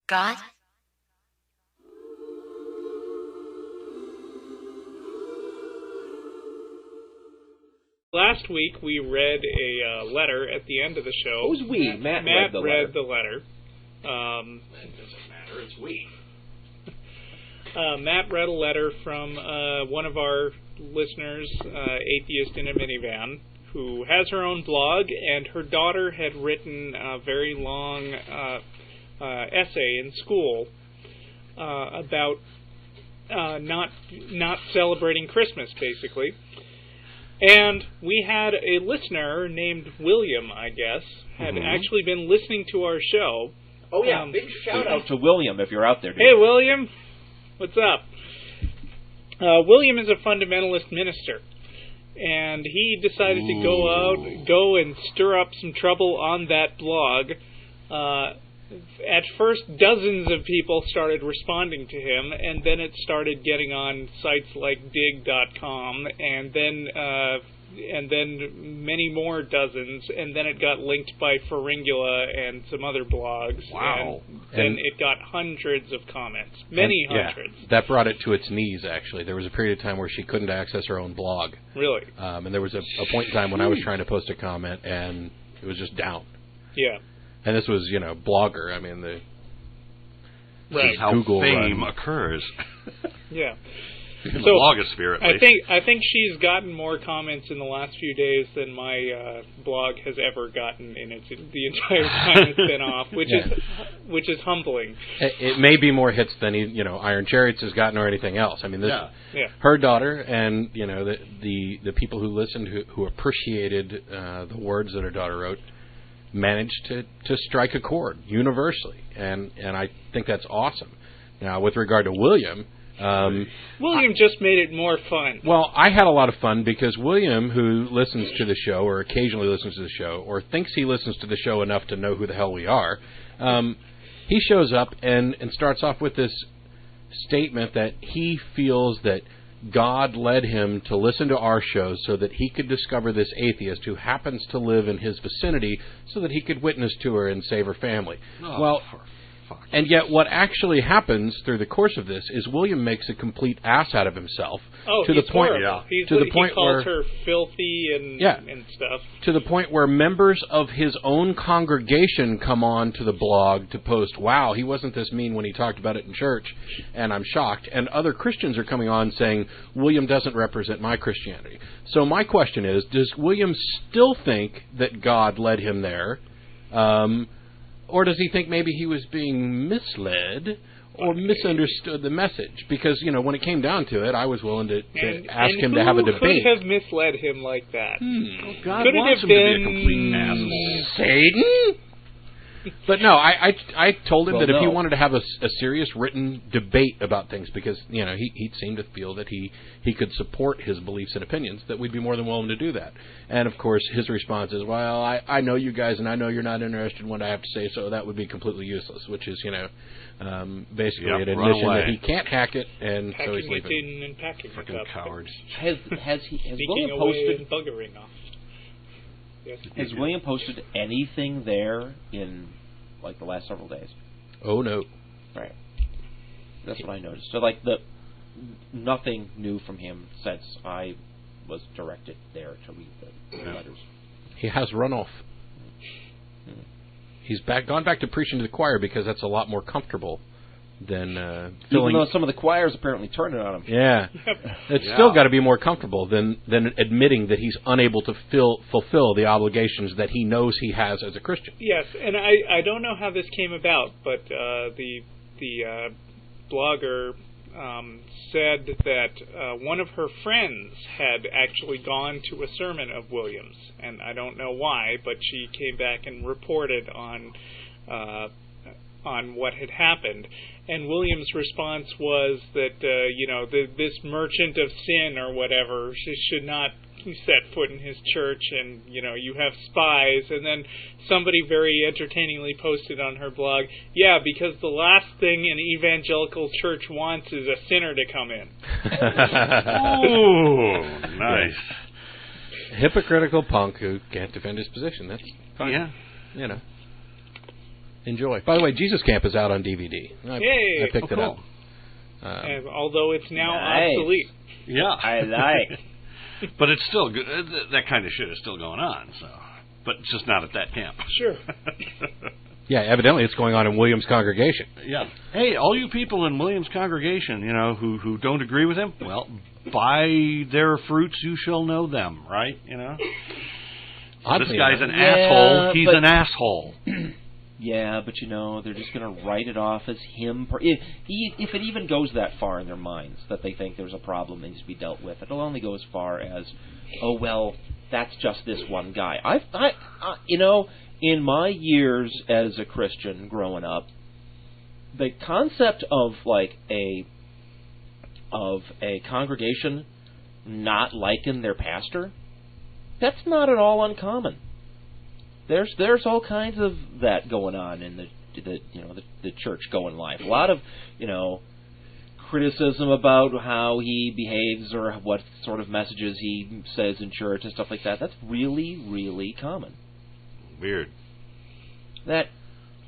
God? Last week we read a letter at the end of the show. Who's we? Matt read the letter. It doesn't matter. It's we. Matt read a letter from one of our listeners, Atheist in a Minivan, who has her own blog, and her daughter had written a very long essay in school about not celebrating Christmas, basically. And we had a listener named William, I guess, had actually been listening to our show. Oh, yeah. Big shout-out to William, if you're out there. Dude. Hey, William. What's up? William is a fundamentalist minister. And he decided to go and stir up some trouble on that blog. At first, dozens of people started responding to him, and then it started getting on sites like Dig.com, and then many more dozens, and then it got linked by Pharyngula and some other blogs. Wow. And then it got hundreds of comments. Many hundreds. Yeah, that brought it to its knees, actually. There was a period of time where she couldn't access her own blog. Really? And there was a point in time when I was trying to post a comment, and it was just down. Yeah. And this was, Blogger. I mean, Right. This is how Google fame run. occurs. Yeah. In the blogosphere, at least. I think she's gotten more comments in the last few days than my blog has ever gotten in the entire time it's been off, which is humbling. It may be more hits than Iron Chariots has gotten or anything else. I mean, her daughter and the people who listened who appreciated the words that her daughter wrote managed to strike a chord universally, and I think that's awesome. Now, with regard to William. William just made it more fun. Well, I had a lot of fun because William, who listens to the show or occasionally listens to the show or thinks he listens to the show enough to know who the hell we are, he shows up and starts off with this statement that he feels that God led him to listen to our shows so that he could discover this atheist who happens to live in his vicinity so that he could witness to her and save her family. And yet what actually happens through the course of this is William makes a complete ass out of himself. To the point he calls her filthy and stuff. To the point where members of his own congregation come on to the blog to post, wow, he wasn't this mean when he talked about it in church, and I'm shocked. And other Christians are coming on saying, William doesn't represent my Christianity. So my question is, does William still think that God led him there? Or does he think maybe he was being misled or misunderstood the message? Because, when it came down to it, I was willing to ask him to have a debate. Who could have misled him like that? God could wants it have him been to be a complete asshole. Satan? But no, I told him that if he wanted to have a serious written debate about things, because he seemed to feel that he could support his beliefs and opinions, that we'd be more than willing to do that. And of course, his response is, "Well, I know you guys, and I know you're not interested in what I have to say, so that would be completely useless." Which is basically an admission that he can't hack it, and so he's leaving. Packing it in and packing it up. Cowards. Has William posted and buggering off? Yes. Has William posted anything there in the last several days? Oh no. Right. That's what I noticed. So nothing new from him since I was directed there to read the letters. He has run off. He's gone back to preaching to the choir because that's a lot more comfortable than filling. Even though some of the choirs apparently turned it on him. Yeah. It's still got to be more comfortable than admitting that he's unable to fulfill the obligations that he knows he has as a Christian. Yes, and I don't know how this came about, but the blogger said that one of her friends had actually gone to a sermon of William's, and I don't know why, but she came back and reported on what had happened. And William's response was that, this merchant of sin or whatever should not set foot in his church, and, you have spies. And then somebody very entertainingly posted on her blog, yeah, because the last thing an evangelical church wants is a sinner to come in. Ooh, nice. Hypocritical punk who can't defend his position. That's fine. Yeah. enjoy. By the way, Jesus Camp is out on DVD. Yay! I picked it up. And although it's now Nice. obsolete. Yeah. I like. But it's still good. That kind of shit is still going on. So, but it's just not at that camp. Sure. Yeah, evidently it's going on in William's congregation. Yeah. Hey, all you people in William's congregation, who don't agree with him, well, by their fruits you shall know them, right? Oddly This guy's enough. an asshole. He's but- an asshole. Yeah, but they're just going to write it off as him. If it even goes that far in their minds that they think there's a problem that needs to be dealt with, it'll only go as far as, oh well, that's just this one guy. In my years as a Christian growing up, the concept of a congregation not liking their pastor, that's not at all uncommon. There's all kinds of that going on in the church going life. A lot of criticism about how he behaves or what sort of messages he says in church and stuff like that. That's really, really common. Weird.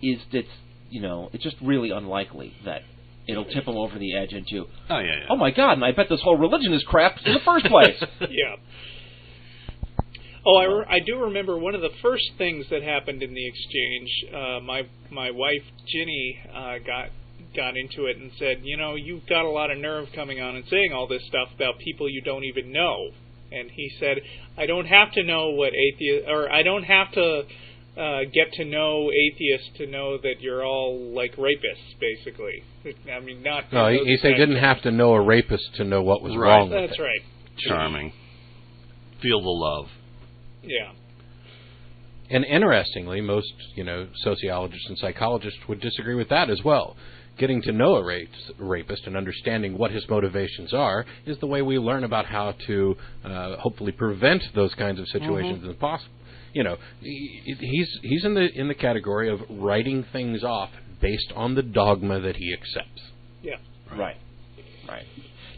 It's just really unlikely that it'll tip him over the edge into, Oh, yeah. oh my God, and I bet this whole religion is crap in the first place. Yeah. Oh, I do remember one of the first things that happened in the exchange. My wife Ginny got into it and said, you've got a lot of nerve coming on and saying all this stuff about people you don't even know. And he said, I don't have to know what I don't have to get to know atheists to know that you're all like rapists, basically. I mean, not. No, he said he didn't have to know a rapist to know what was wrong with it. That's right. Charming. Feel the love. Yeah. And interestingly, most sociologists and psychologists would disagree with that as well. Getting to know a rapist and understanding what his motivations are is the way we learn about how to hopefully prevent those kinds of situations as possible. He's in the category of writing things off based on the dogma that he accepts. Yeah. Right.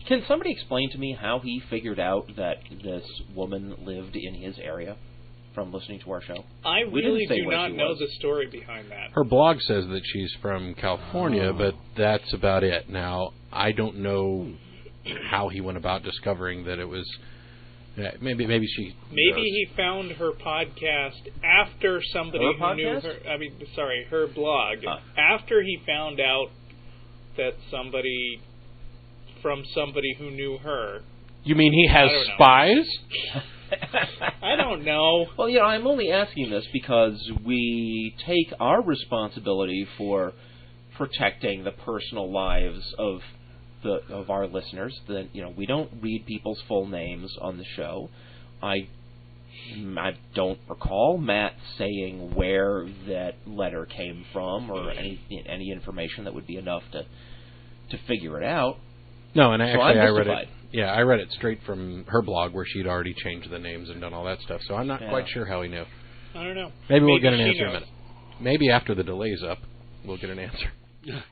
Can somebody explain to me how he figured out that this woman lived in his area from listening to our show? I We didn't really say do where not she know was. the story behind that. Her blog says that she's from California, but that's about it. Now, I don't know how he went about discovering that it was. Maybe she. Maybe he found her podcast after somebody Her who knew podcast? her. Her blog. After he found out that somebody who knew her. You mean he has I don't know. spies? I don't know. Well, I'm only asking this because we take our responsibility for protecting the personal lives of our listeners. That we don't read people's full names on the show. I don't recall Matt saying where that letter came from or any information that would be enough to figure it out. No, and So actually I'm I read mystified. it. Yeah, I read it straight from her blog where she'd already changed the names and done all that stuff. So I'm not quite sure how he knew. I don't know. Maybe we'll get an she answer in a knows. minute. Maybe after the delay's up, we'll get an answer. Good